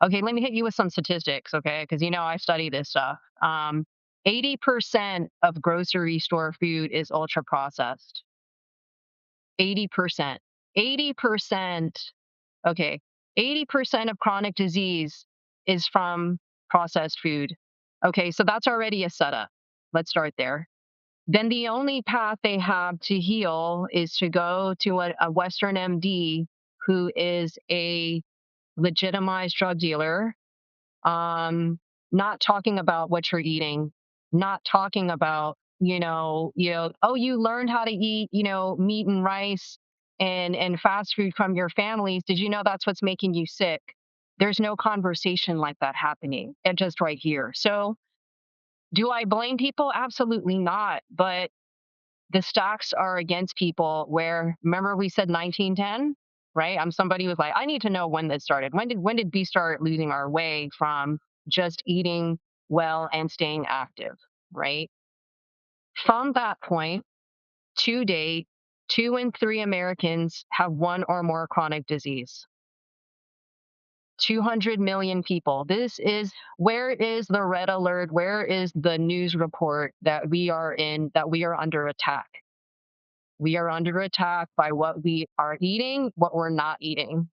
Okay, let me hit you with some statistics, okay? Because I study this stuff. 80% of grocery store food is ultra processed. 80%. 80%. Okay. 80% of chronic disease is from processed food. Okay, so that's already a setup. Let's start there. Then the only path they have to heal is to go to a Western MD who is a legitimized drug dealer, um, not talking about what you're eating, not talking about, oh, you learned how to eat, meat and rice and fast food from your families. Did you know that's what's making you sick? There's no conversation like that happening, and just right here. So, do I blame people? Absolutely not. But the stocks are against people where, remember we said 1910, right? I'm somebody who's like, I need to know when this started. When did we start losing our way from just eating well and staying active, right? From that point to date, 2 in 3 Americans have one or more chronic disease. 200 million people. Where is the red alert? Where is the news report that we are in, that we are under attack? We are under attack by what we are eating, what we're not eating.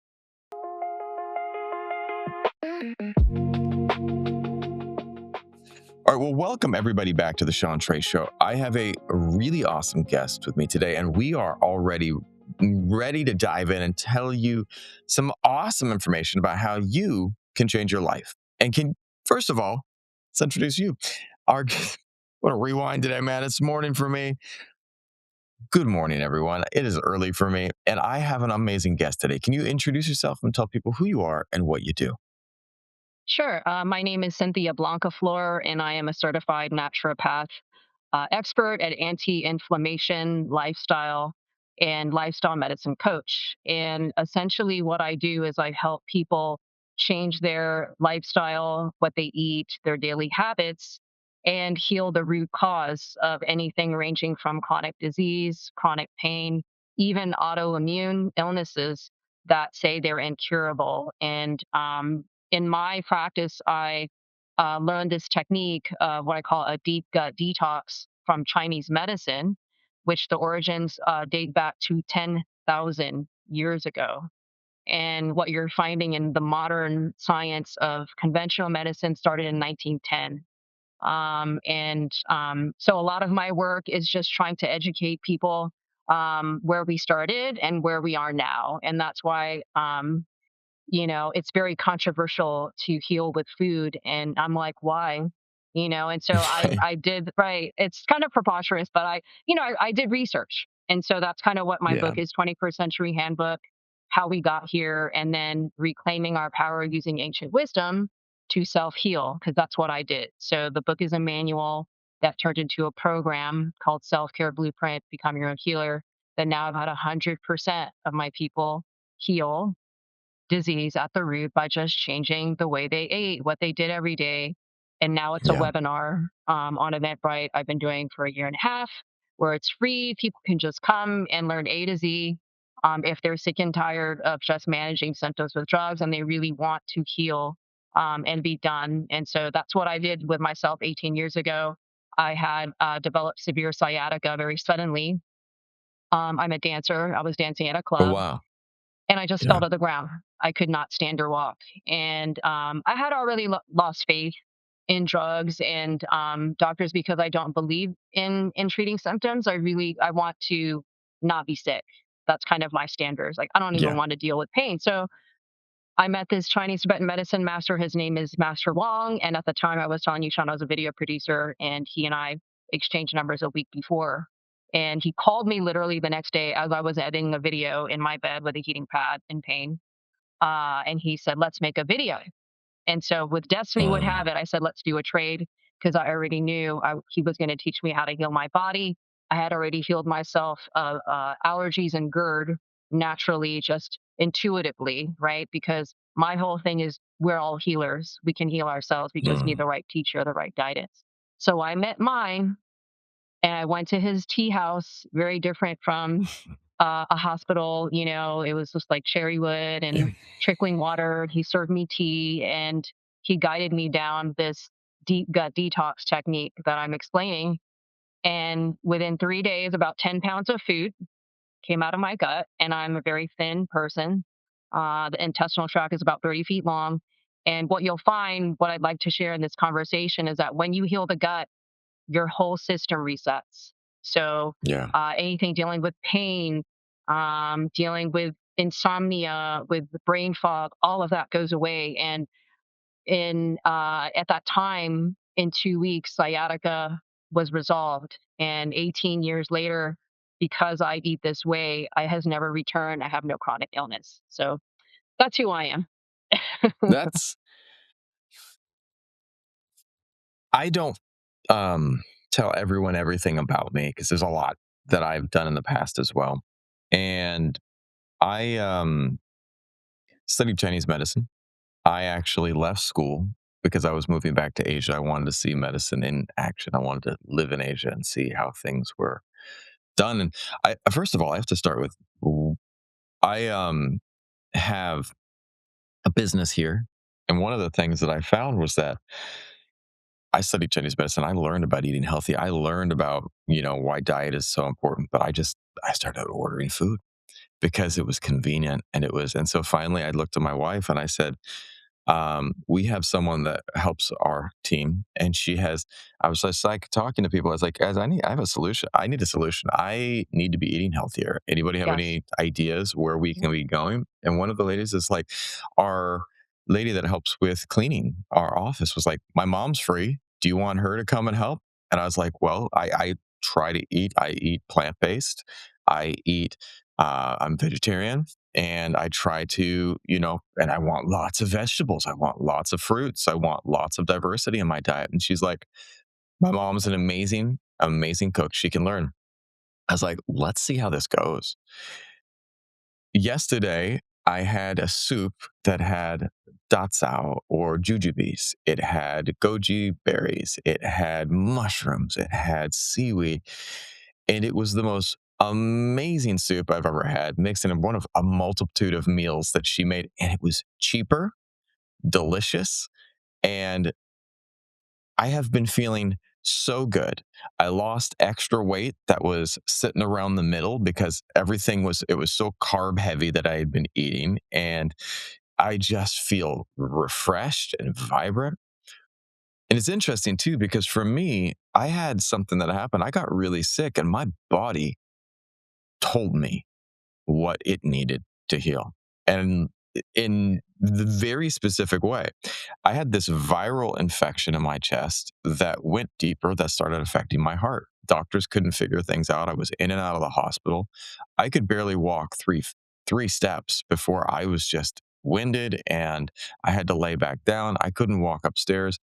All right, well, welcome everybody back to the Sean Trey Show. I have a really awesome guest with me today, and we are already ready to dive in and tell you some awesome information about how you can change your life. And first of all, let's introduce you. Our What a rewind today, man. It's morning for me. Good morning, everyone. It is early for me, and I have an amazing guest today. Can you introduce yourself and tell people who you are and what you do? Sure. My name is Cynthia Blancaflor, and I am a certified naturopath, expert at anti inflammation, lifestyle, and lifestyle medicine coach. And essentially, what I do is I help people change their lifestyle, what they eat, their daily habits, and heal the root cause of anything ranging from chronic disease, chronic pain, even autoimmune illnesses that say they're incurable. And in my practice, I learned this technique of what I call a deep gut detox from Chinese medicine, which the origins date back to 10,000 years ago. And what you're finding in the modern science of conventional medicine started in 1910. So a lot of my work is just trying to educate people where we started and where we are now. And that's why it's very controversial to heal with food. And I'm like, why? And so I did, right. It's kind of preposterous, but I did research. And so that's kind of what my Yeah. book is, 21st Century Handbook, how we got here, and then reclaiming our power using ancient wisdom to self heal, because that's what I did. So the book is a manual that turned into a program called Self Care Blueprint, Become Your Own Healer, that now about 100% of my people heal disease at the root by just changing the way they ate, what they did every day. And now it's a Yeah. webinar on Eventbrite I've been doing for a year and a half, where it's free. People can just come and learn A to Z. If they're sick and tired of just managing symptoms with drugs and they really want to heal and be done. And so that's what I did with myself 18 years ago. I had developed severe sciatica very suddenly. I'm a dancer. I was dancing at a Oh, club wow. and I just fell Yeah. to the ground. I could not stand or walk, and I had already lost faith in drugs and doctors because I don't believe in treating symptoms. I want to not be sick. That's kind of my standards. Like I don't even Yeah. want to deal with pain. So I met this Chinese Tibetan medicine master. His name is Master Wong, and at the time I was telling you, Sean, I was a video producer, and he and I exchanged numbers a week before. And he called me literally the next day as I was editing a video in my bed with a heating pad in pain, and he said, let's make a video. And so, with destiny would Mm. have it, I said, let's do a trade because I already knew he was going to teach me how to heal my body. I had already healed myself of allergies and GERD naturally, just intuitively, right? Because my whole thing is we're all healers. We can heal ourselves. We just need Mm. the right teacher, the right guidance. So I met mine and I went to his tea house, very different from a hospital. It was just like cherry wood Yeah. and trickling water. He served me tea and he guided me down this deep gut detox technique that I'm explaining. And within 3 days, about 10 pounds of food came out of my gut. And I'm a very thin person. The intestinal tract is about 30 feet long. And what you'll find, what I'd like to share in this conversation, is that when you heal the gut, your whole system resets. So Yeah. anything dealing with pain, dealing with insomnia, with brain fog, all of that goes away. And in at that time, in 2 weeks, sciatica was resolved. And 18 years later, because I eat this way, I has never returned. I have no chronic illness. So that's who I am. That's I don't tell everyone everything about me because there's a lot that I've done in the past as well. And I studied Chinese medicine. I actually left school because I was moving back to Asia. I wanted to see medicine in action. I wanted to live in Asia and see how things were done. And I first of all, I have to start with I have a business here. And one of the things that I found was that I studied Chinese medicine. I learned about eating healthy. I learned about, why diet is so important, but I started ordering food because it was convenient and so finally I looked at my wife and I said, we have someone that helps our team and I was just like talking to people. I was like, guys, I have a solution. I need a solution. I need to be eating healthier. Anybody have Yes. any ideas where we can be going? And one of the ladies is like, our lady that helps with cleaning our office was like, my mom's free. Do you want her to come and help? And I was like, well, I eat plant-based. I'm vegetarian and I try to, and I want lots of vegetables. I want lots of fruits. I want lots of diversity in my diet. And she's like, my mom's an amazing, amazing cook. She can learn. I was like, let's see how this goes. Yesterday, I had a soup that had datsao or jujubes. It had goji berries. It had mushrooms. It had seaweed. And it was the most amazing soup I've ever had, mixed in one of a multitude of meals that she made. And it was cheaper, delicious, and I have been feeling so good. I lost extra weight that was sitting around the middle because it was so carb heavy that I had been eating. And I just feel refreshed and vibrant. And it's interesting too, because for me, I had something that happened. I got really sick and my body told me what it needed to heal. And in the very specific way, I had this viral infection in my chest that went deeper, that started affecting my heart. Doctors couldn't figure things out. I was in and out of the hospital. I could barely walk three steps before I was just winded and I had to lay back down. I couldn't walk upstairs.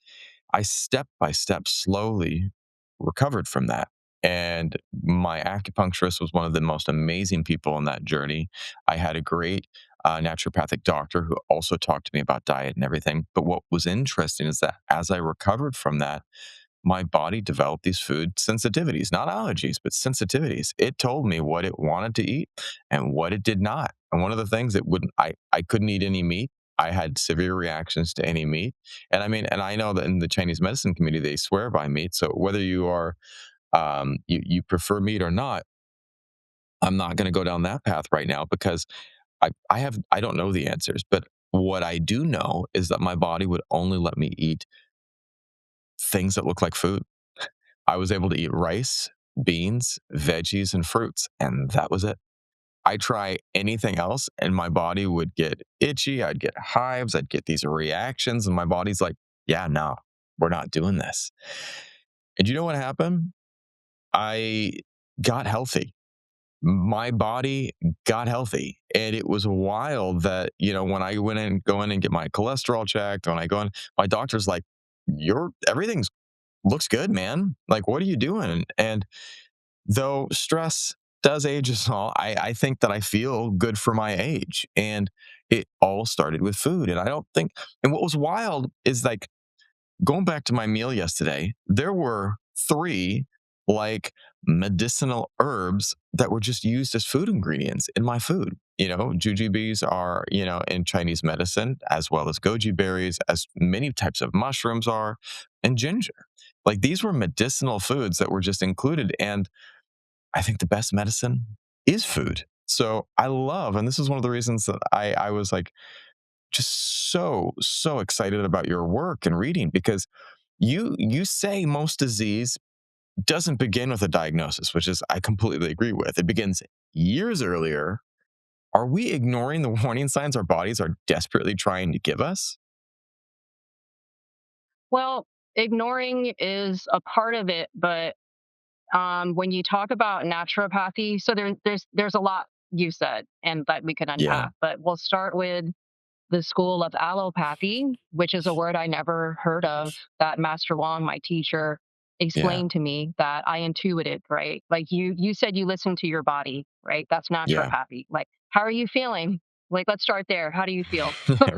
I step by step slowly recovered from that. And my acupuncturist was one of the most amazing people on that journey. I had a great naturopathic doctor who also talked to me about diet and everything. But what was interesting is that as I recovered from that, my body developed these food sensitivities, not allergies, but sensitivities. It told me what it wanted to eat and what it did not. And one of the things that wouldn't, I couldn't eat any meat. I had severe reactions to any meat. And I mean, and I know that in the Chinese medicine community, they swear by meat. So whether you prefer meat or not, I'm not going to go down that path right now because I don't know the answers. But what I do know is that my body would only let me eat things that look like food. I was able to eat rice, beans, veggies, and fruits, and that was it. I try anything else, and my body would get itchy. I'd get hives. I'd get these reactions, and my body's like, "Yeah, no, we're not doing this." And you know what happened? I got healthy. My body got healthy, and it was wild that when I go in and get my cholesterol checked, when I go in, my doctor's like, "Your everything's looks good, man. Like, what are you doing?" And though stress does age us all, I think that I feel good for my age. And it all started with food. And I don't think, and what was wild is like going back to my meal yesterday, there were three like medicinal herbs that were just used as food ingredients in my food. Jujubes are, in Chinese medicine, as well as goji berries, as many types of mushrooms are, and ginger. Like these were medicinal foods that were just included. And I think the best medicine is food. So I love, and this is one of the reasons that I was like just so excited about your work and reading, because you say most disease doesn't begin with a diagnosis, which is I completely agree with. It begins years earlier. Are we ignoring the warning signs our bodies are desperately trying to give us? Well, ignoring is a part of it, but when you talk about naturopathy, so there's a lot you said and that we could Yeah, unpack, but we'll start with the school of allopathy, which is a word I never heard of, that Master Long, my teacher, yeah, explained to me that I intuited, right? Like you said you listen to your body, right? That's yeah, naturopathy. Like, how are you feeling? Like, let's start there. How do you feel?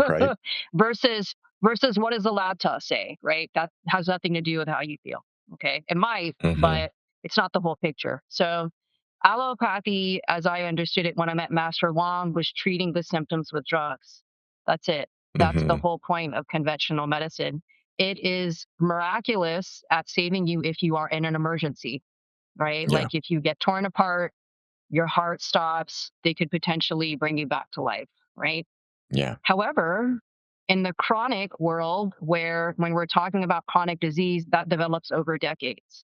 right. versus versus what does the lab test say, right? That has nothing to do with how you feel. Okay. It might, Hmm. but it's not the whole picture. So allopathy, as I understood it when I met Master Long, was treating the symptoms with drugs. That's it. That's the Hmm. whole point of conventional medicine. It is miraculous at saving you if you are in an emergency, right? Yeah, Like if you get torn apart, your heart stops, they could potentially bring you back to life, right? yeah, However, in the chronic world, where when we're talking about chronic disease, that develops over decades.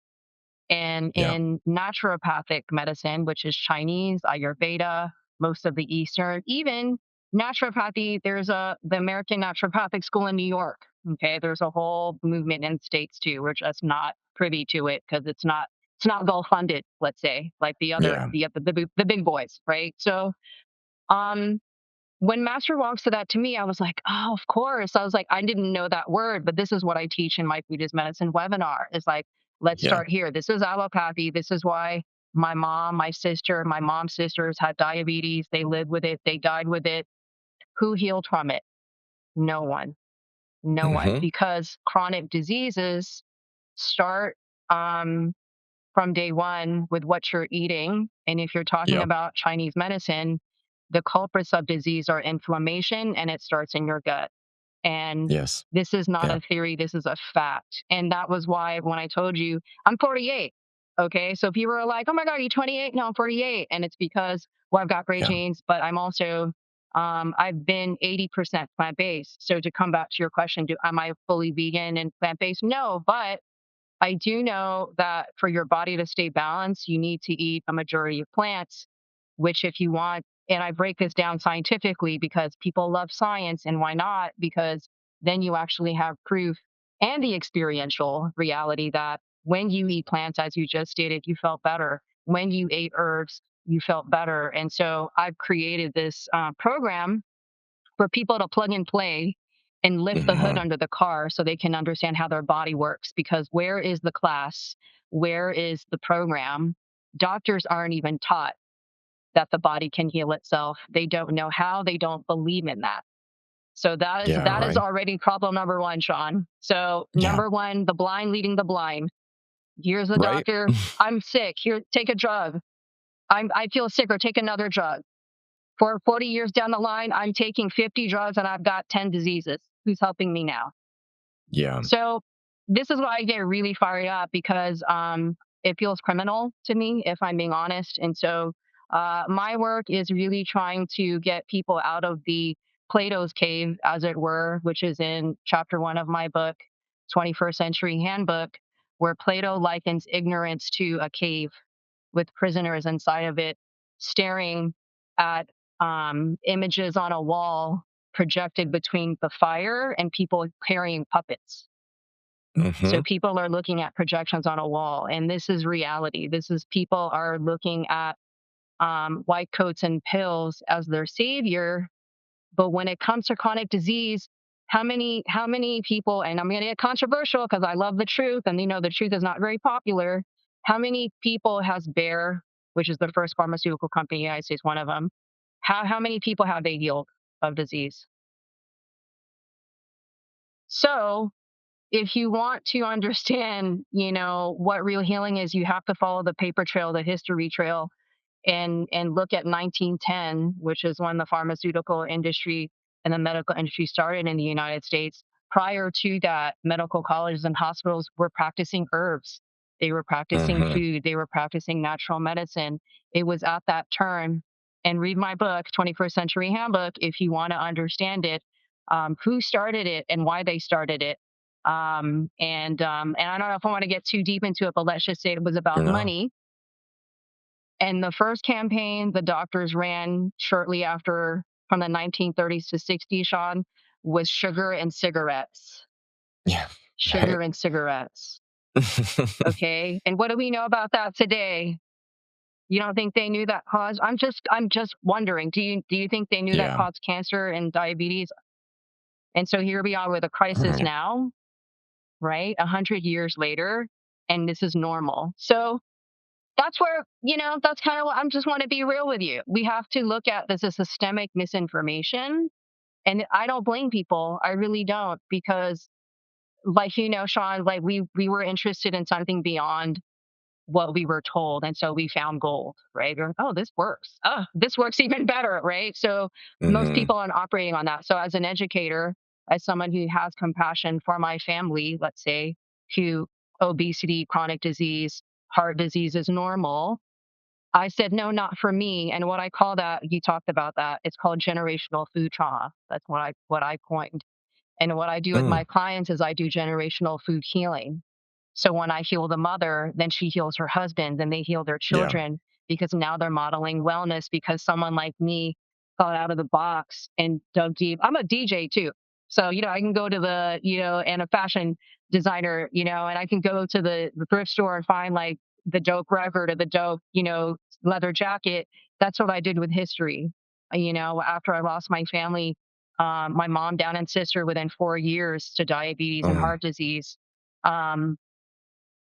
And yeah, in naturopathic medicine, which is Chinese, Ayurveda, most of the Eastern, even naturopathy, there's the American Naturopathic School in New York. Okay, there's a whole movement in states too. We're just not privy to it because it's not well funded. Let's say like yeah, the big boys, right? So um when Master walks to that to me, I was like, oh, of course. I was like, I didn't know that word, but this is what I teach in my Food is Medicine webinar. Is like, let's yeah. start here. This is allopathy. This is why my mom, my sister, my mom's sisters had diabetes. They lived with it. They died with it. Who healed from it? No one. No one. Hmm. Because chronic diseases start um, from day one with what you're eating. And if you're talking Yep. about Chinese medicine, the culprits of disease are inflammation and it starts in your gut. And Yes. this is not Yeah. a theory, this is a fact. And that was why when I told you I'm 48. Okay. So people are like, oh my God, you're 28? No, I'm 48. And it's because, well, I've got great Yeah. genes, but I'm also, I've been 80% plant based. So to come back to your question, am I fully vegan and plant based? No, but I do know that for your body to stay balanced, you need to eat a majority of plants, which, if you want, and I break this down scientifically because people love science, and why not? Because then you actually have proof and the experiential reality that when you eat plants, as you just stated, you felt better. When you ate herbs, you felt better. And so I've created this program for people to plug and play and lift the hood Hmm. under the car so they can understand how their body works. Because where is the class? Where is the program? Doctors aren't even taught that the body can heal itself. They don't know how, they don't believe in that. So that is Yeah. that is Right. already problem number one, Sean. So Yeah. number one, the blind leading the blind. Here's the Right. doctor. I'm sick. Here, take a drug. I feel sick or take another drug. For 40 years down the line, I'm taking 50 drugs and I've got 10 diseases. Who's helping me now? Yeah. So this is why I get really fired up because it feels criminal to me, if I'm being honest. And so my work is really trying to get people out of the Plato's cave, as it were, which is in chapter one of my book, 21st Century Handbook, where Plato likens ignorance to a cave with prisoners inside of it staring at images on a wall projected between the fire and people carrying puppets. So Hmm. people are looking at projections on a wall, and this is reality. This is people are looking at white coats and pills as their savior. But when it comes to chronic disease, how many people, and I'm going to get controversial because I love the truth, and the truth is not very popular. How many people has Bayer, which is the first pharmaceutical company in the United States, one of them? How many people have they healed of disease? So if you want to understand, what real healing is, you have to follow the paper trail, the history trail, and look at 1910, which is when the pharmaceutical industry and the medical industry started in the United States. Prior to that, medical colleges and hospitals were practicing herbs. They were practicing Hmm. food. They were practicing natural medicine. It was at that turn. And read my book, 21st Century Handbook, if you want to understand it, who started it and why they started it. And I don't know if I want to get too deep into it, but let's just say it was You about know? money. And the first campaign the doctors ran shortly after, from the 1930s to 60s, Sean, was sugar and cigarettes. Yeah. Right. Sugar and cigarettes. Okay. And what do we know about that today? You don't think they knew that caused? I'm just wondering. Do you think they knew that Yeah. caused cancer and diabetes? And so here we are with a crisis Right. now, right? 100 years later, and this is normal. So that's where, that's kind of what I'm just want to be real with you. We have to look at this as systemic misinformation. And I don't blame people. I really don't, because like, Sean, like we were interested in something beyond what we were told. And so we found gold, right? We're like, oh, this works. Oh, this works even better, right? So most Hmm. people aren't operating on that. So as an educator, as someone who has compassion for my family, let's say, who obesity, chronic disease, heart disease is normal, I said, no, not for me. And what I call that, you talked about that, it's called generational food trauma. That's what I coined. And what I do with Mm. my clients is I do generational food healing. So when I heal the mother, then she heals her husband, then they heal their Yeah. children, because now they're modeling wellness because someone like me thought out of the box and dug deep. I'm a DJ too. So, I can go to and a fashion designer, and I can go to the thrift store and find like the dope record or the dope, leather jacket. That's what I did with history. After I lost my family, my mom, dad, and sister within 4 years to diabetes and Mm. heart disease. Um,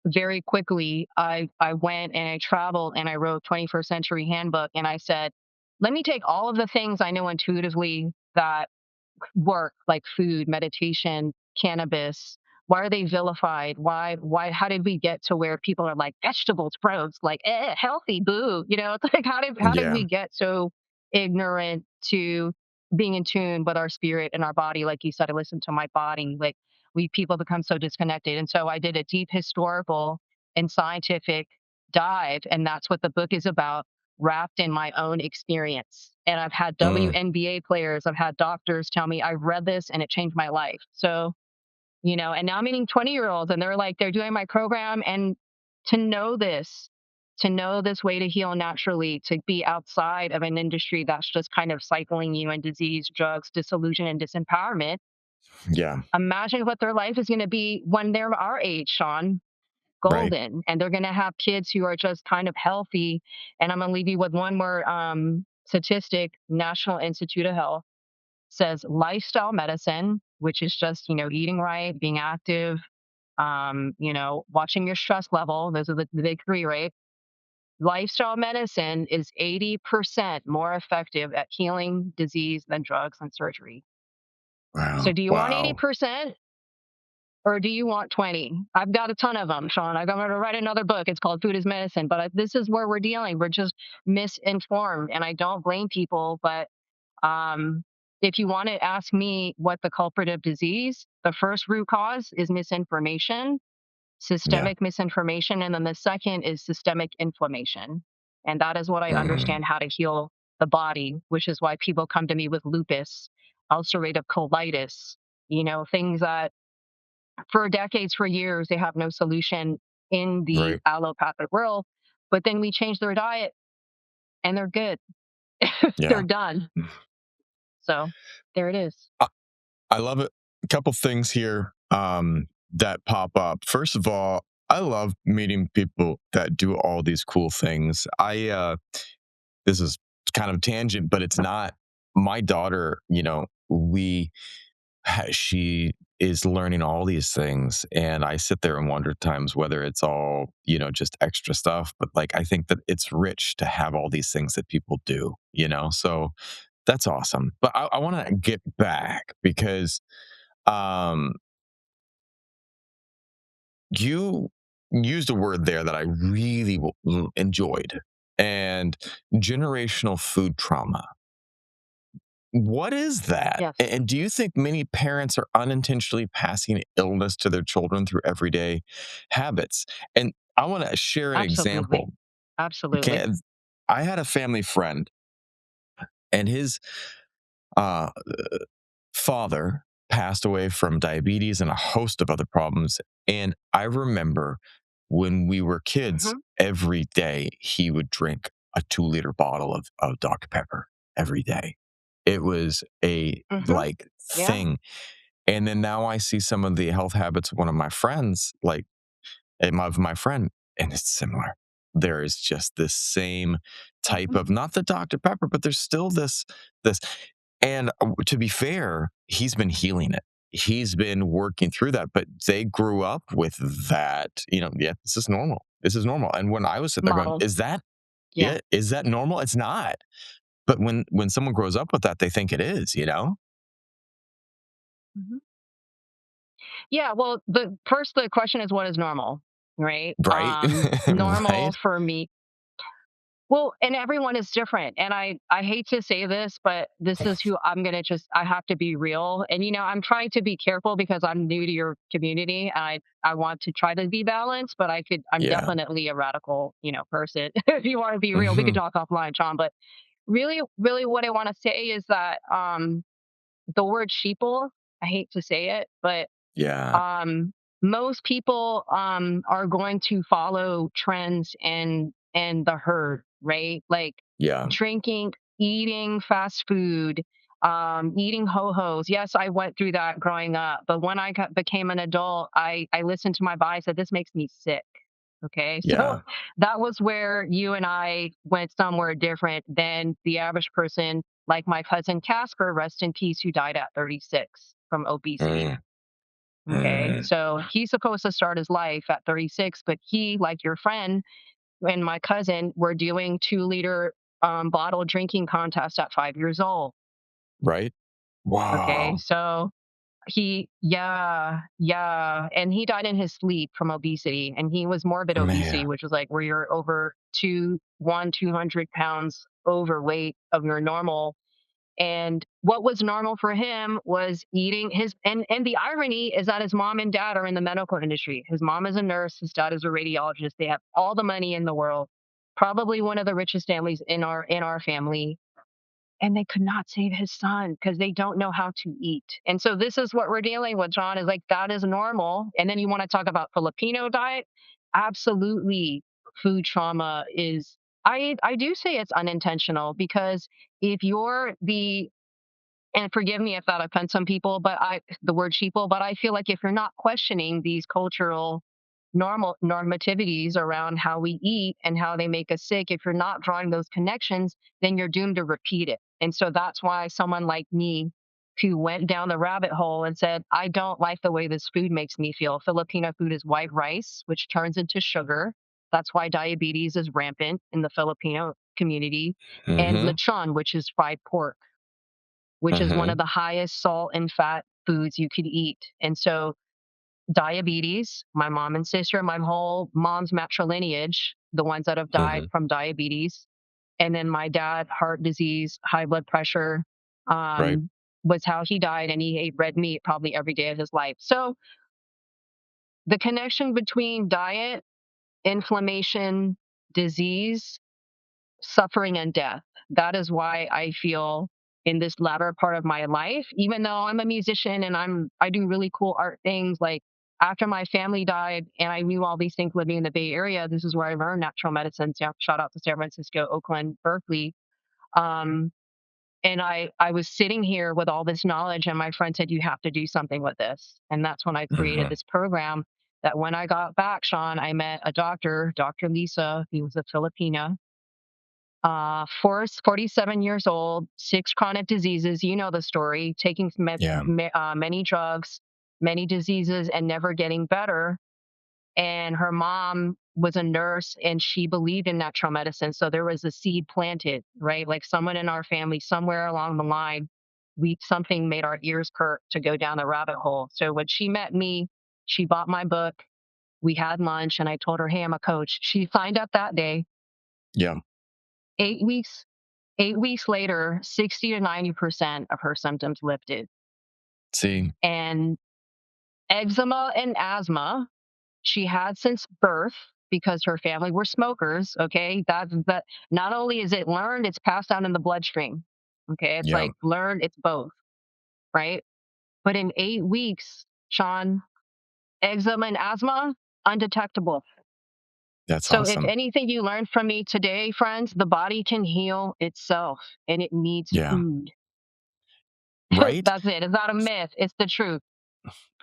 Very quickly, I went and I traveled and I wrote 21st Century Handbook, and I said, let me take all of the things I know intuitively that work, like food, meditation, cannabis. Why are they vilified? How did we get to where people are like vegetables, gross, like healthy, boo? It's like how did Yeah. we get so ignorant to being in tune with our spirit and our body? Like you said, I listen to my body. Like we people become so disconnected. And so I did a deep historical and scientific dive, and that's what the book is about, wrapped in my own experience. And I've had Mm. WNBA players, I've had doctors tell me, I read this and it changed my life. So, and now I'm meeting 20-year-olds and they're like, they're doing my program. And to know this, to know this way to heal naturally, to be outside of an industry that's just kind of cycling you in disease, drugs, disillusion, and disempowerment. Yeah. Imagine what their life is going to be when they're our age, Sean. Right. Golden. And they're going to have kids who are just kind of healthy. And I'm going to leave you with one more statistic. National Institute of Health says lifestyle medicine, which is just, eating right, being active, watching your stress level. Those are the big three, right? Lifestyle medicine is 80% more effective at healing disease than drugs and surgery. So Wow. do you want Wow. 80%? Or do you want 20? I've got a ton of them, Sean. I'm going to write another book. It's called Food is Medicine. But this is where we're dealing. We're just misinformed. And I don't blame people. But um, if you want to ask me what the culprit of disease, the first root cause is misinformation, Yeah. systemic misinformation. And then the second is systemic inflammation. And that is what I Mm. understand how to heal the body, which is why people come to me with lupus, ulcerative colitis, things that for decades, for years, they have no solution in the Right. allopathic world. But then we change their diet and they're good. They're Yeah. done. So there it is. I, I love it. A couple things here that pop up. First of all, I love meeting people that do all these cool things. This is kind of tangent, but it's not. My daughter, she is learning all these things, and I sit there and wonder times whether it's all, just extra stuff, but like I think that it's rich to have all these things that people do, so that's awesome. But I want to get back because um You used a word there that I really enjoyed, and generational food trauma. What is that? Yes, And do you think many parents are unintentionally passing illness to their children through everyday habits? And I want to share an absolutely. example. Absolutely. Okay. I had a family friend, and his uh, father passed away from diabetes and a host of other problems. And I remember when we were kids, Mhm, every day he would drink a 2-liter bottle of Dr. Pepper every day. It was a mhm. like Yeah, thing. And then now I see some of the health habits of one of my friends, like of my friend, and it's similar. There is just this same type mhm. of not the Dr. Pepper, but there's still this. And to be fair, he's been healing it. He's been working through that, but they grew up with that. Yeah, this is normal. This is normal. And when I was sitting there going, Model. "Is that Yeah. it? Is that normal?" It's not. But when someone grows up with that, they think it is. Mhm. Yeah, well, the question is what is normal, right? Right? Normal Right? for me, well, and everyone is different. And I hate to say this, but this is who I'm gonna just I have to be real. And I'm trying to be careful because I'm new to your community. I want to try to be balanced, but I'm Yeah. definitely a radical, person. If you want to be real, we could Hmm. talk offline, Sean. But really, really what I want to say is that the word sheeple, I hate to say it, but Yeah. um, most people are going to follow trends and the herd, right? Like Yeah. drinking, eating fast food, eating ho-hos. Yes, I went through that growing up, but when became an adult, I listened to my body, said this makes me sick. Okay, so Yeah. that was where you and I went somewhere different than the average person, like my cousin Casper, rest in peace, who died at 36 from obesity. Mm, Okay. mm, So he's supposed to start his life at 36, but he, like your friend and my cousin, were doing 2-liter bottle drinking contests at 5 years old. right? Okay. Wow. So yeah, yeah. And he died in his sleep from obesity. And he was morbid obesity, Man. which was like where you're over 200 pounds overweight of your normal. And what was normal for him was eating his and the irony is that his mom and dad are in the medical industry. His mom is a nurse, his dad is a radiologist. They have all the money in the world. Probably one of the richest families in our family. And they could not save his son because they don't know how to eat. And so this is what we're dealing with, John, is like that is normal. And then you want to talk about Filipino diet? Absolutely. Food trauma is I do say it's unintentional because if you're the and forgive me if that offends some people, but the word sheeple, but I feel like if you're not questioning these cultural normativities around how we eat and how they make us sick, if you're not drawing those connections, then you're doomed to repeat it. And so that's why someone like me who went down the rabbit hole and said, I don't like the way this food makes me feel. Filipino food is white rice, which turns into sugar. That's why diabetes is rampant in the Filipino community, and Mhm, lechon, which is fried pork, which is one mhm, of the highest salt and fat foods you could eat. And so, diabetes, my mom and sister, my whole mom's matrilineage, the ones that have died mhm, from diabetes, and then my dad, heart disease, high blood pressure, right, um, was how he died. And he ate red meat probably every day of his life. So, the connection between diet, inflammation, disease, suffering and death. That is why I feel in this latter part of my life, even though I'm a musician and I do really cool art things, like after my family died and I knew all these things living in the Bay Area, this is where I learned natural medicine. So shout out to San Francisco, Oakland, Berkeley. Um, and I was sitting here with all this knowledge and my friend said, you have to do something with this. And that's when I created mhm, this program that when I got back, Sean, I met a doctor, Dr. Lisa, who was a Filipina, 47 years old, six chronic diseases. You know the story, taking yeah, many drugs, many diseases, and never getting better. And her mom was a nurse and she believed in natural medicine. So there was a seed planted, right? Like someone in our family, somewhere along the line, something made our ears perk to go down the rabbit hole. So when she met me, she bought my book. We had lunch and I told her, "Hey, I'm a coach." She signed up that day. Yeah. 8 weeks 8 weeks later, 60 to 90% of her symptoms lifted. See, And eczema and asthma she had since birth because her family were smokers. Okay, that not only is it learned, it's passed down in the bloodstream. Okay, it's yeah, like learned, it's both, right? But in 8 weeks, Sean, eczema and asthma undetectable. that's So if awesome. anything you learned from me today, friends, the body can heal itself and it needs Yeah. food. Right? That's it. It's not a myth. It's the truth.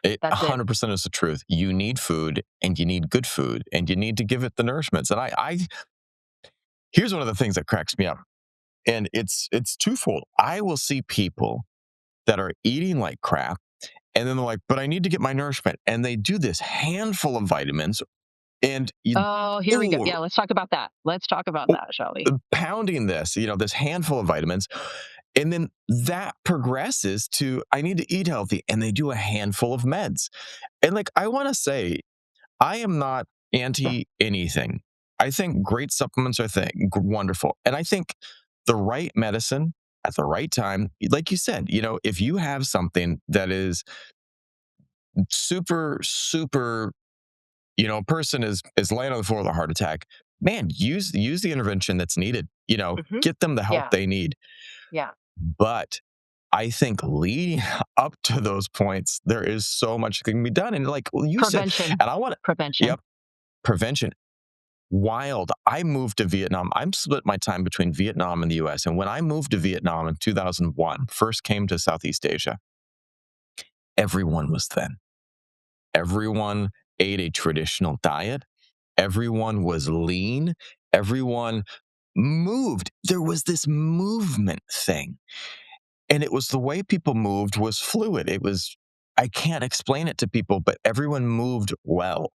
It That's it. 100% is the truth. You need food and you need good food and you need to give it the nourishments. And here's one of the things that cracks me up. And it's twofold. I will see people that are eating like crap and then they're like, but I need to get my nourishment. And they do this handful of vitamins and Oh, here we go. oh, Yeah, let's talk about that. Let's talk about oh, that, shall we? pounding this, this handful of vitamins. And then that progresses to I need to eat healthy. And they do a handful of meds. And like I want to say, I am not anti anything. I think great supplements are wonderful. And I think the right medicine at the right time, like you said, if you have something that is super, super, a person is laying on the floor with a heart attack, man, use the intervention that's needed. Hmm. Get them the help Yeah, they need. yeah. But I think leading up to those points, there is so much that can be done. And like you said, Prevention. and I want to, Prevention. yep, prevention. Wild. I moved to Vietnam. I'm split my time between Vietnam and the US. And when I moved to Vietnam in 2001, first came to Southeast Asia, everyone was thin. Everyone ate a traditional diet. Everyone was lean. Everyone moved. There was this movement thing. And it was the way people moved was fluid. I can't explain it to people, but everyone moved well.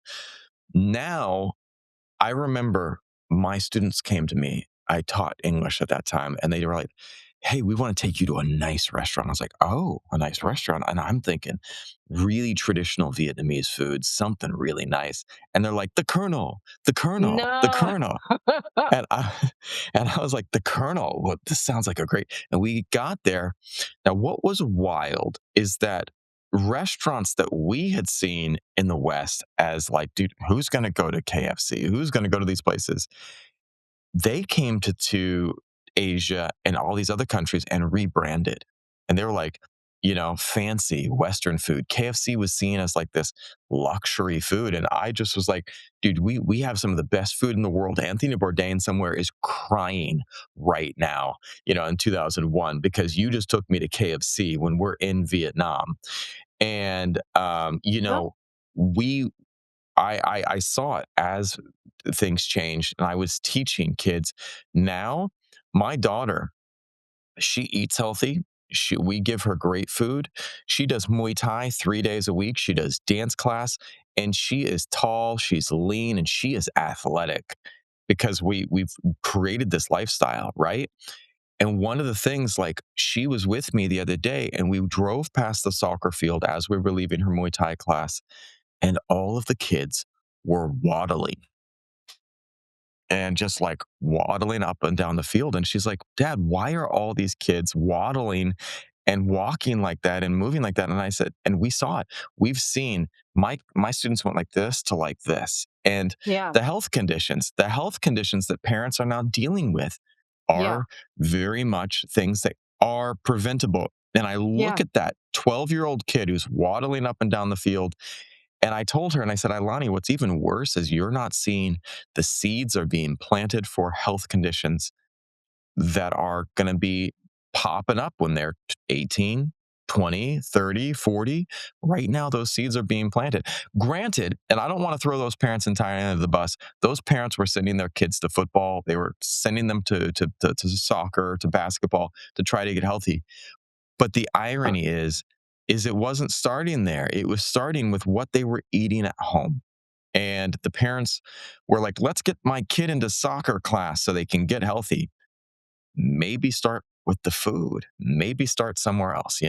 Now I remember my students came to me. I taught English at that time, and they were like, "Hey, we want to take you to a nice restaurant." I was like, "Oh, a nice restaurant." And I'm thinking really traditional Vietnamese food, something really nice. And they're like, "The Colonel, the Colonel, the No. Colonel." And I and I was like, "The Colonel, what this sounds like a great." And we got there. Now, what was wild is that restaurants that we had seen in the West as like, dude, who's going to go to KFC? Who's going to go to these places? They came to Asia and all these other countries and rebranded. And they were like, fancy Western food. KFC was seen as like this luxury food. And I just was like, dude, we have some of the best food in the world. Anthony Bourdain somewhere is crying right now, in 2001, because you just took me to KFC when we're in Vietnam. And Well, we I saw it as things changed, and I was teaching kids. Now, my daughter, she eats healthy. We give her great food. She does Muay Thai 3 days a week. She does dance class, and she is tall. She's lean, and she is athletic because we've created this lifestyle, right? And one of the things, like, she was with me the other day, and we drove past the soccer field as we were leaving her Muay Thai class, and all of the kids were waddling and just like waddling up and down the field. And she's like, Dad, why are all these kids waddling and walking like that and moving like that? And I said, and we saw it. We've seen my students went like this to like this. And yeah, the health conditions that parents are now dealing with yeah, are very much things that are preventable. And I look yeah. at that 12-year-old kid who's waddling up and down the field, and I told her, and I said, Ilani, what's even worse is you're not seeing the seeds are being planted for health conditions that are going to be popping up when they're 18, 20, 30, 40. Right now, those seeds are being planted. Granted, and I don't want to throw those parents entirely under the bus, those parents were sending their kids to football, they were sending them to soccer, to basketball to try to get healthy. But the irony is it wasn't starting there. It was starting with what they were eating at home. And the parents were like, let's get my kid into soccer class so they can get healthy. Maybe start with the food. Maybe start somewhere else?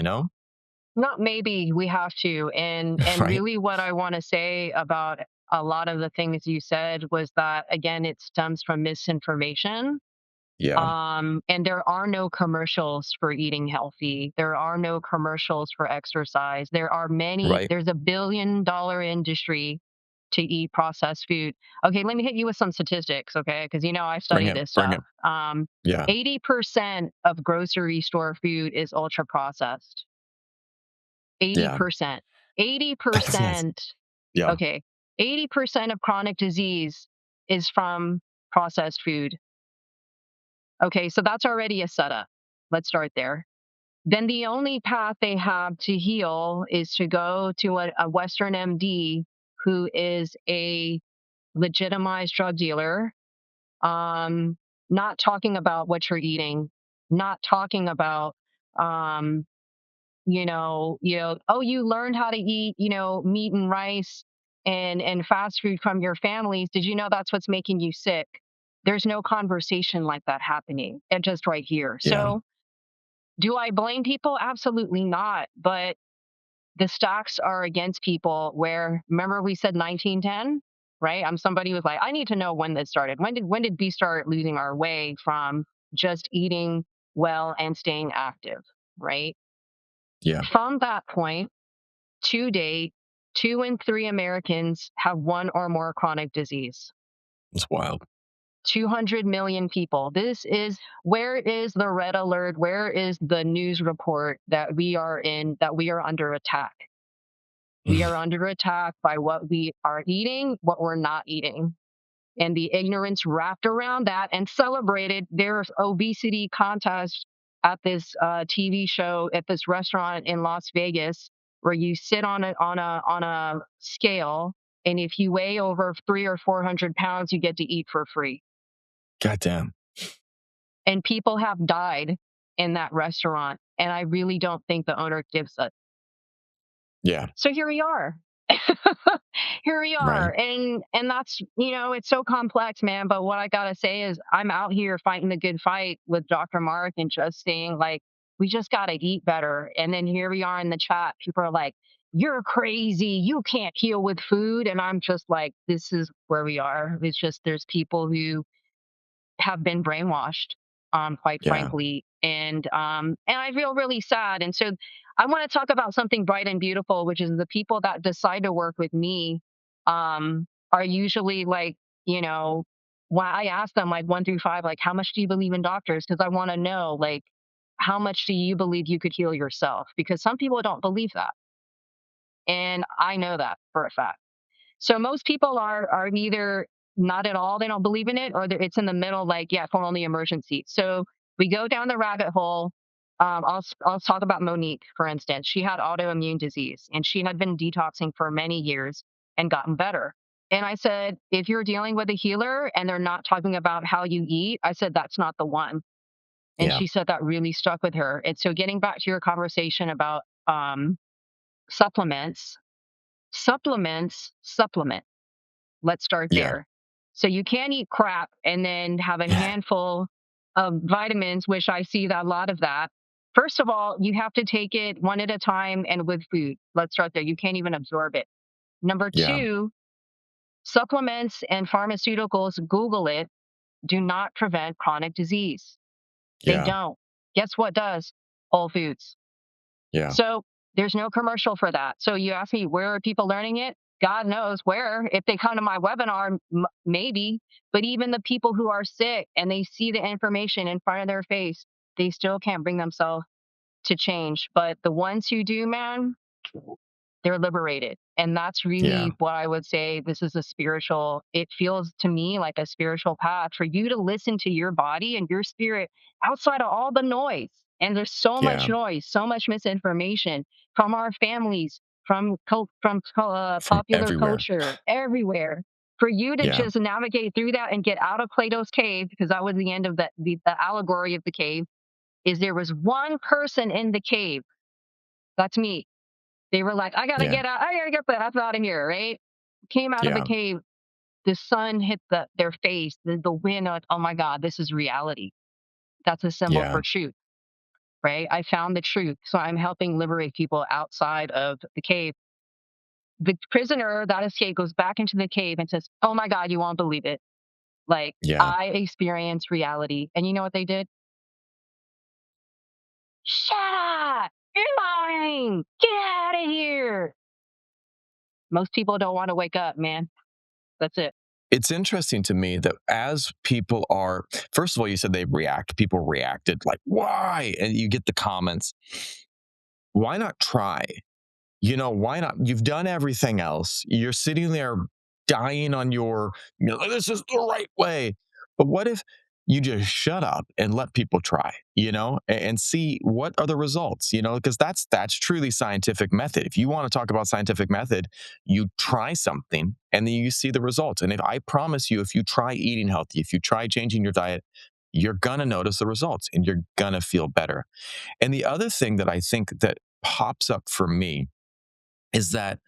Not maybe, we have to. And Right? really what I want to say about a lot of the things you said was that, again, it stems from misinformation. Yeah. And there are no commercials for eating healthy. There are no commercials for exercise. Right. There's $1 billion industry to eat processed food. Okay, let me hit you with some statistics, okay? Because I Bring study it. this Bring stuff. it. Yeah. 80% of grocery store food is ultra processed. Yeah. 80%. That's 80%. yeah. Okay. 80% of chronic disease is from processed food. Okay, so that's already a setup. Let's start there. Then the only path they have to heal is to go to a Western MD who is a legitimized drug dealer. Um, Not talking about what you're eating, not talking about, um, oh, you learned how to eat, meat and rice and fast food from your families. Did you know that's what's making you sick? There's no conversation like that happening, and just right here. Yeah. So, do I blame people? Absolutely not. But the stocks are against people where, remember we said 1910, right? I'm somebody who's like, I need to know when this started. When did we start losing our way from just eating well and staying active, right? Yeah. From that point to date, 2 in 3 Americans have one or more chronic disease. It's wild. 200 million people. Where is the red alert? Where is the news report that we are under attack? We are under attack by what we are eating, what we're not eating. And the ignorance wrapped around that and celebrated their obesity contest at this TV show at this restaurant in Las Vegas, where you sit on a scale, and if you weigh over 300 or 400 pounds, you get to eat for free. Goddamn. And people have died in that restaurant, and I really don't think the owner gives a. Yeah. So here we are. Here we are. Right. And that's, it's so complex, man. But what I gotta say is I'm out here fighting the good fight with Dr. Mark and just saying, like, we just gotta eat better. And then here we are in the chat. People are like, you're crazy. You can't heal with food. And I'm just like, this is where we are. It's just there's people who have been brainwashed, quite Yeah. frankly, and I feel really sad. And so I want to talk about something bright and beautiful, which is the people that decide to work with me, are usually like, you know, when I ask them like 1 through 5, like how much do you believe in doctors? Because I want to know, like, how much do you believe you could heal yourself? Because some people don't believe that, and I know that for a fact. So most people are either not at all, they don't believe in it, or it's in the middle, like, yeah, for only emergency. So we go down the rabbit hole. I'll talk about Monique, for instance. She had autoimmune disease and she had been detoxing for many years and gotten better. And I said, if you're dealing with a healer and they're not talking about how you eat, I said, that's not the one. And Yeah. she said that really stuck with her. And so getting back to your conversation about supplements, supplement. Let's start Yeah. there. So you can't eat crap and then have a handful of vitamins, which I see that a lot of that. First of all, you have to take it one at a time and with food. Let's start there. You can't even absorb it. Number Yeah. two, supplements and pharmaceuticals, Google it, do not prevent chronic disease. They Yeah. don't. Guess what does? Whole foods. Yeah. So there's no commercial for that. So you ask me, where are people learning it? God knows where. If they come to my webinar, maybe. But even the people who are sick and they see the information in front of their face, they still can't bring themselves to change. But the ones who do, man, they're liberated. And that's Yeah. really what I would say. This is it feels to me like a spiritual path for you to listen to your body and your spirit outside of all the noise. And there's so much Yeah. noise, so much misinformation from our families, From popular everywhere. culture, everywhere. For you to Yeah. just navigate through that and get out of Plato's cave, because that was the end of the allegory of the cave, is there was one person in the cave. That's me. They were like, Yeah. I gotta get the F out of here, right? Came out of the Yeah. cave, the sun hit their face, the wind, oh my God, this is reality. That's a symbol Yeah. for truth, right? I found the truth. So I'm helping liberate people outside of the cave. the prisoner that escaped goes back into the cave and says, "Oh my God, you won't believe it. Like, Yeah. I experienced reality." And you know what they did? Shut up! You're lying! Get out of here! Most people don't want to wake up, man. That's it. It's interesting to me that as people are, first of all, you said they react. People reacted like, why? And you get the comments. Why not try? Why not? You've done everything else. You're sitting there dying on this is the right way. But what if you just shut up and let people try, and see what are the results, because that's truly scientific method. If you want to talk about scientific method, you try something and then you see the results. And if I promise you, if you try eating healthy, if you try changing your diet, you're gonna notice the results and you're gonna feel better. And the other thing that I think that pops up for me is that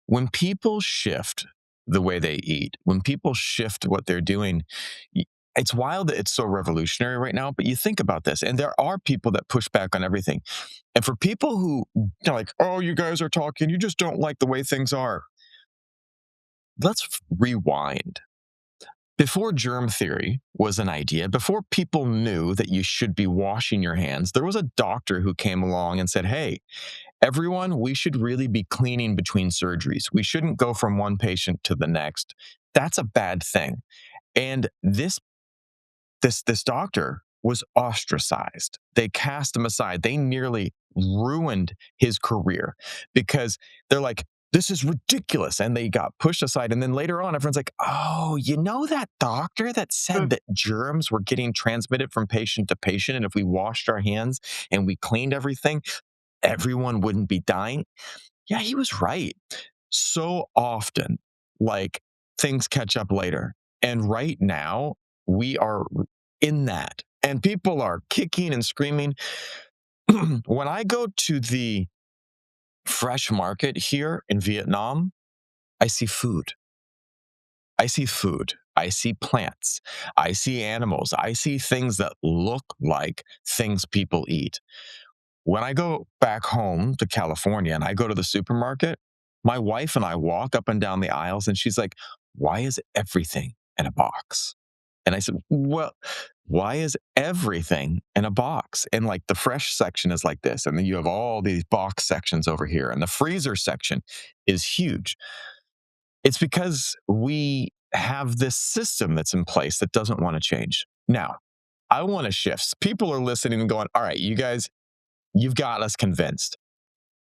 when people shift the way they eat, when people shift what they're doing, it's wild that it's so revolutionary right now. But you think about this, and there are people that push back on everything. And for people who are like, oh, you guys are talking, you just don't like the way things are. Let's rewind. Before germ theory was an idea, before people knew that you should be washing your hands, there was a doctor who came along and said, hey, everyone, we should really be cleaning between surgeries. We shouldn't go from one patient to the next. That's a bad thing. And this doctor was ostracized. They cast him aside. They nearly ruined his career because they're like, this is ridiculous. And they got pushed aside. And then later on, everyone's like, oh, that doctor that Mm, said that germs were getting transmitted from patient to patient. And if we washed our hands and we cleaned everything, everyone wouldn't be dying. Yeah, he was right. So often, like, things catch up later. And right now, we are in that. And people are kicking and screaming. When I go to the fresh market here in Vietnam, I see food. I see food. I see plants. I see animals. I see things that look like things people eat. When I go back home to California and I go to the supermarket, my wife and I walk up and down the aisles and she's like, why is everything in a box? And I said, well, why is everything in a box? And like the fresh section is like this. And then you have all these box sections over here. And the freezer section is huge. It's because we have this system that's in place that doesn't want to change. Now, I want to shift. People are listening and going, all right, you guys, you've got us convinced.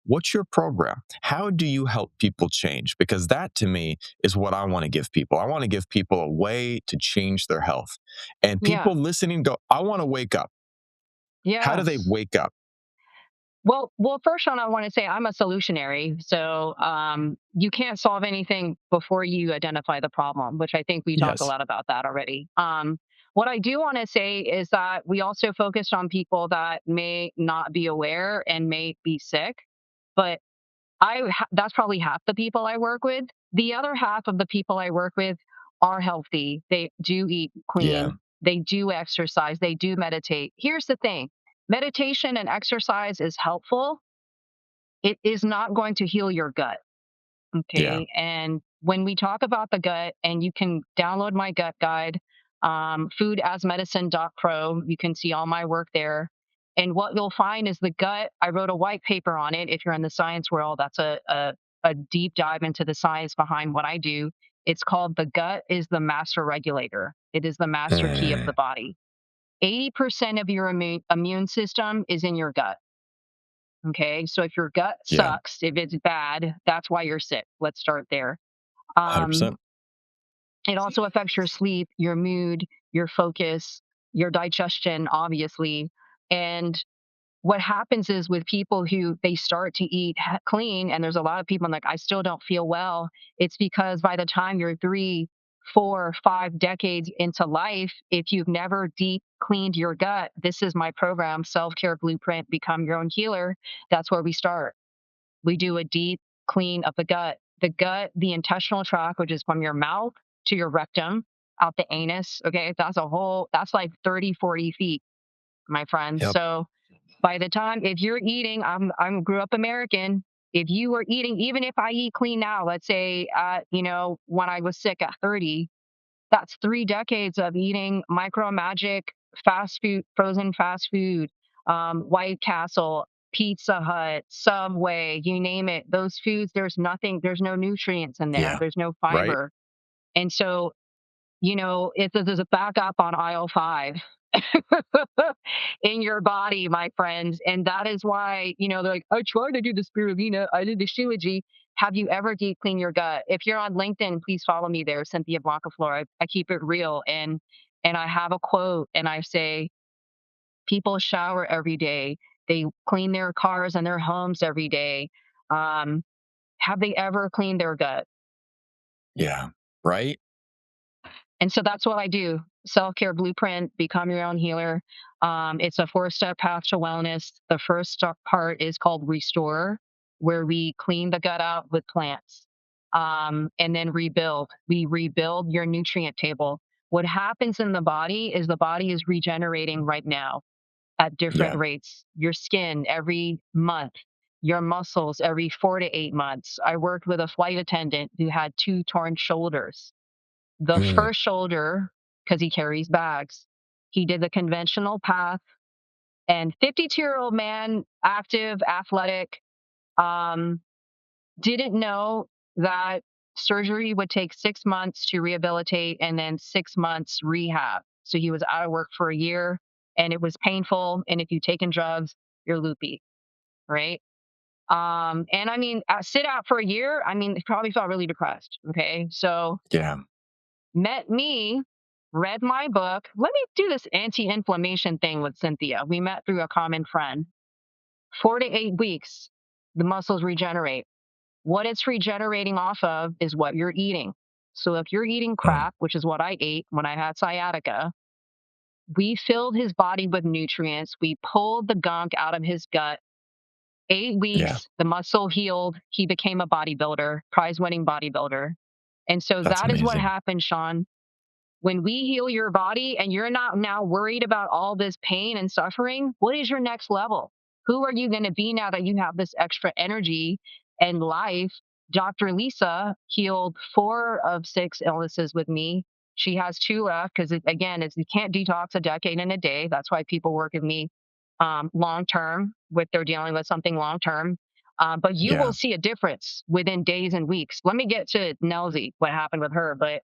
What's your program? How do you help people change? Because that to me is what I want to give people. I want to give people a way to change their health. And yeah. people listening go, I want to wake up. How do they Yes. wake up? Well, first one I want to say I'm a solutionary. So you can't solve anything before you identify the problem, which I think we talked a Yes. lot about that already. What I do want to say is that we also focused on people that may not be aware and may be sick, but that's probably half the people I work with. The other half of the people I work with are healthy. They do eat Yeah. clean. They do exercise. They do meditate. Here's the thing: meditation and exercise is helpful. It is not going to heal your gut. Yeah. Okay. And when we talk about the gut, and you can download my gut guide, foodasmedicine.pro, you can see all my work there. And what you'll find is the gut, I wrote a white paper on it. If you're in the science world, that's a deep dive into the science behind what I do. It's called the gut is the master regulator, it is the master key of the Mm, body. 80% of your immune system is in your gut. Okay. So if your gut yeah. sucks, if it's bad, that's why you're sick. Let's start there. Um, 100%. it also affects your sleep, your mood, your focus, your digestion, obviously. And what happens is with people who they start to eat clean, and there's a lot of people like, I still don't feel well. It's because by the time you're 3, 4, 5 decades into life, if you've never deep cleaned your gut, this is my program, Self Care Blueprint, Become Your Own Healer. That's where we start. We do a deep clean of the gut. The gut, the intestinal tract, which is from your mouth to your rectum, out the anus. Okay. That's like 30, 40 feet, my friend. Yep. So by the time, if you're eating, I'm grew up American. If you were eating, even if I eat clean now, let's say, when I was sick at 30, that's 3 decades of eating micro magic, fast food, frozen fast food, White Castle, Pizza Hut, Subway, you name it. Those foods, there's nothing, there's no nutrients in there, Yeah. there's no Right? fiber. And so, if there's a backup on aisle five in your body, my friends. And that is why, they're like, I tried to do the spirulina, I did the shilajit. Have you ever deep cleaned your gut? If you're on LinkedIn, please follow me there, Cynthia Blancaflor. I keep it real. And I have a quote and I say, people shower every day. They clean their cars and their homes every day. Um, have they ever cleaned their gut? Yeah. Right? And so that's what I do. Self care blueprint, become your own healer. It's a 4-step path to wellness. The first part is called restore, where we clean the gut out with plants, and then rebuild. We rebuild your nutrient table. What happens in the body is regenerating right now at different Yeah. rates. Your skin every month, your muscles every 4 to 8 months. I worked with a flight attendant who had two torn shoulders. The Mm, first shoulder, because he carries bags, he did the conventional path. And 52-year-old man, active, athletic, um, didn't know that surgery would take 6 months to rehabilitate and then 6 months rehab. So he was out of work for a year and it was painful. And if you've taken drugs, you're loopy, right? And I mean, sit out for a year. I mean, he probably felt really depressed. Okay. So yeah. met me, read my book. Let me do this anti inflammation thing with Cynthia. We met through a common friend. 4 to 8 weeks, the muscles regenerate. What it's regenerating off of is what you're eating. So if you're eating Mm, crap, which is what I ate when I had sciatica, we filled his body with nutrients. We pulled the gunk out of his gut. Eight yeah. weeks, the muscle healed. He became a bodybuilder, prize winning bodybuilder. And so That's that is what amazing. happened, Sean. When we heal your body and you're not now worried about all this pain and suffering, what is your next level? Who are you going to be now that you have this extra energy and life? Dr. Lisa healed 4 of 6 illnesses with me. She has two left because, again, it's, you can't detox a decade in a day. That's why people work with me long term with they're dealing with something long term. But you will Yeah. see a difference within days and weeks. Let me get to Nelsie, what happened with her. But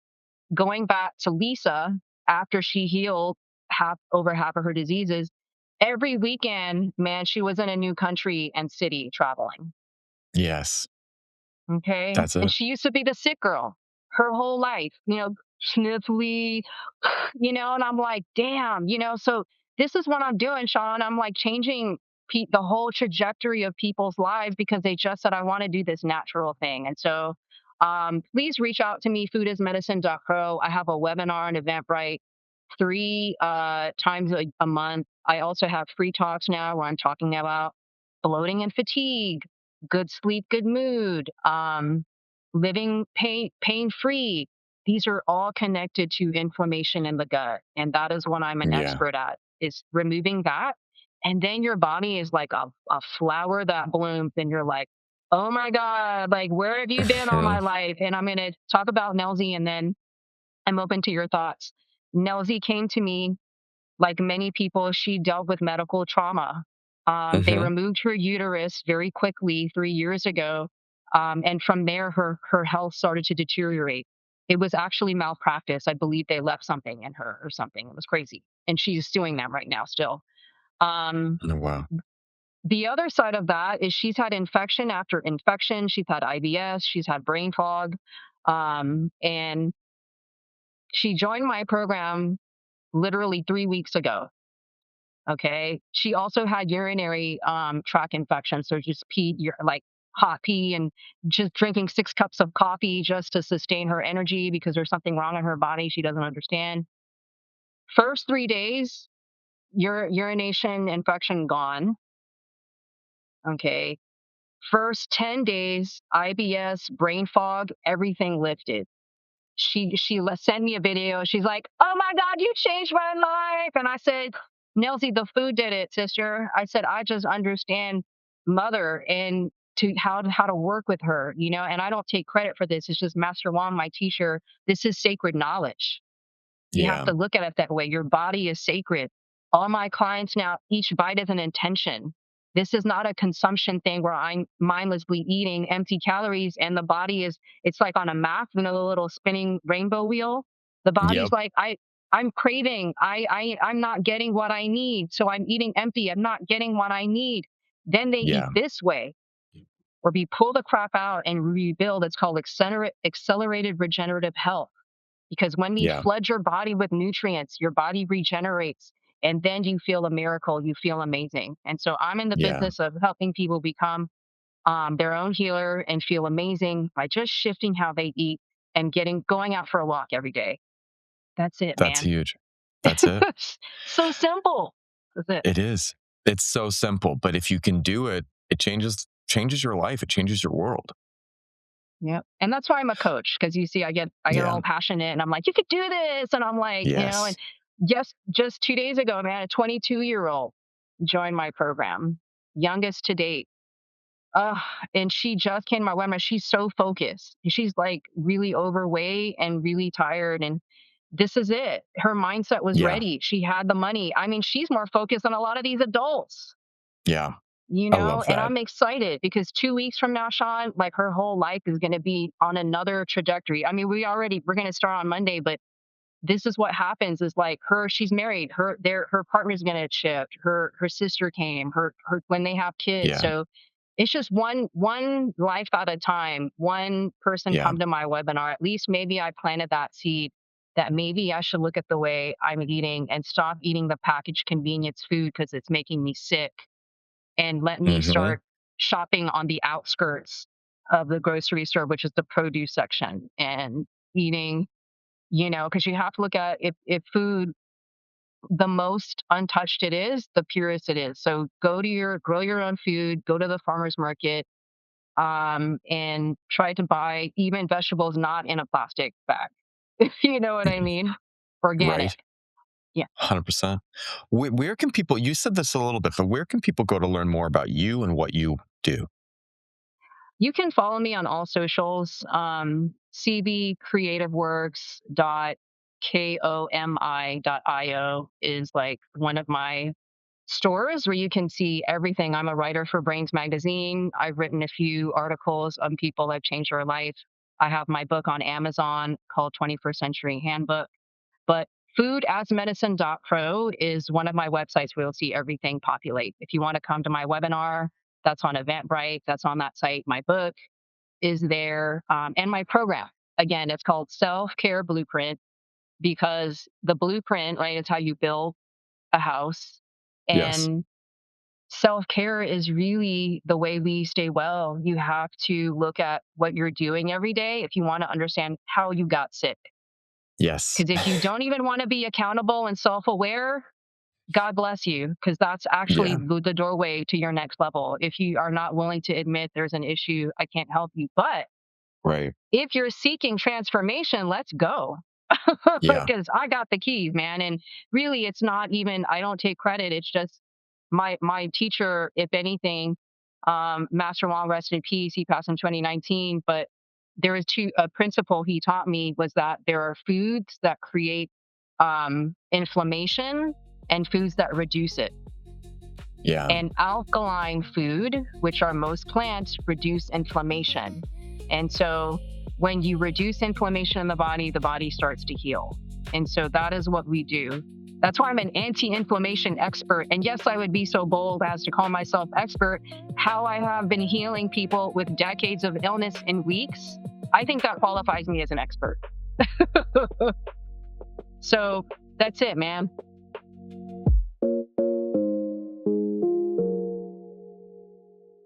going back to Lisa, after she healed over half of her diseases, every weekend, man, she was in a new country and city traveling. Yes. Okay. That's And it. she used to be the sick girl her whole life, sniffly, and I'm like, damn, so this is what I'm doing, Sean. I'm like changing the whole trajectory of people's lives because they just said, I want to do this natural thing. And so please reach out to me, foodismedicine.pro. I have a webinar and Eventbrite 3 times a month. I also have free talks now where I'm talking about bloating and fatigue, good sleep, good mood, living pain free. These are all connected to inflammation in the gut, and that is what I'm an Yeah. expert at. Is removing that, and then your body is like a flower that blooms, and you're like, oh my god, like where have you been all my life? And I'm gonna talk about Nelsie, and then I'm open to your thoughts. Nelsie came to me like many people, she dealt with medical trauma. They Hmm. removed her uterus very quickly 3 years ago. And from there, her health started to deteriorate. It was actually malpractice. I believe they left something in her or something. It was crazy. And she's suing them right now still. Um, Oh, wow. the other side of that is she's had infection after infection. She's had IBS. She's had brain fog. And she joined my program literally 3 weeks ago. Okay. She also had urinary tract infection. So just pee, like hot pee, and just drinking 6 cups of coffee just to sustain her energy because there's something wrong in her body she doesn't understand. First 3 days, urination infection gone. Okay. First 10 days, IBS, brain fog, everything lifted. Sent me a video. She's like, "Oh my God, you changed my life!" And I said, "Nelsie, the food did it, sister." I said, "I just understand mother." And to how to work with her, and I don't take credit for this. It's just Master Wong, my teacher. This is sacred knowledge. You have Yeah. to look at it that way. Your body is sacred. All my clients now, each bite is an intention. This is not a consumption thing where I'm mindlessly eating empty calories and the body it's like on a map, the little spinning rainbow wheel. The body's Yep. like, I'm craving. I'm not getting what I need. So I'm eating empty. I'm not getting what I need. Then they eat Yeah. this way, where we pull the crap out and rebuild. It's called accelerated regenerative health, because when we Yeah. flood your body with nutrients, your body regenerates, and then you feel a miracle. You feel amazing. And so I'm in the Yeah. business of helping people become their own healer and feel amazing by just shifting how they eat and going out for a walk every day. That's it, That's man. huge. That's it. So simple. That's it. It is. It's so simple, but if you can do it, it changes your life. It changes your world. Yeah. And that's why I'm a coach, because you see, I get Yeah. all passionate and I'm like, you could do this. And I'm like, and Yes. just 2 days ago, man, a 22-year-old joined my program, youngest to date. Uh, and she just came to my webinar. She's so focused. She's like really overweight and really tired. And this is it. Her mindset was Yeah. ready. She had the money. I mean, she's more focused than a lot of these adults, Yeah. I love and that. I'm excited because 2 weeks from now, Sean, like her whole life is going to be on another trajectory. I mean, we're going to start on Monday, but this is what happens is like she's married, her partner's going to shift, her sister came, her when they have kids. Yeah. So it's just one life at a time, one person Yeah. come to my webinar. At least maybe I planted that seed that maybe I should look at the way I'm eating and stop eating the packaged convenience food because it's making me sick, and let me Hmm. start shopping on the outskirts of the grocery store, which is the produce section, and eating, because you have to look at, if food, the most untouched it is, the purest it is. So grow your own food, go to the farmer's market, and try to buy even vegetables not in a plastic bag. If you know what I mean. Organic. Right. Yeah. 100%. Where can people, you said this a little bit, but where can people go to learn more about you and what you do? You can follow me on all socials. cbcreativeworks.komi.io is like one of my stores where you can see everything. I'm a writer for Brains Magazine. I've written a few articles on people that changed their life. I have my book on Amazon called 21st Century Handbook. But foodasmedicine.pro is one of my websites where you'll see everything populate. If you want to come to my webinar, that's on Eventbrite, that's on that site. My book is there, and my program. Again, it's called Self Care Blueprint, because the blueprint, right, is how you build a house. Yes. And self care is really the way we stay well. You have to look at what you're doing every day if you want to understand how you got sick. Yes. Because if you don't even want to be accountable and self aware, God bless you, because that's actually Yeah. the doorway to your next level. If you are not willing to admit there's an issue, I can't help you. But Right. if you're seeking transformation, let's go. Yeah. Because I got the keys, man. And really, it's not even, I don't take credit. It's just my teacher, if anything, Master Wong, rest in peace. He passed in 2019. But there is a principle he taught me, was that there are foods that create inflammation and foods that reduce it. Yeah. And alkaline food, which are most plants, reduce inflammation. And so when you reduce inflammation in the body starts to heal. And so that is what we do. That's why I'm an anti-inflammation expert. And yes, I would be so bold as to call myself expert. How I have been healing people with decades of illness in weeks, I think that qualifies me as an expert. So that's it, man.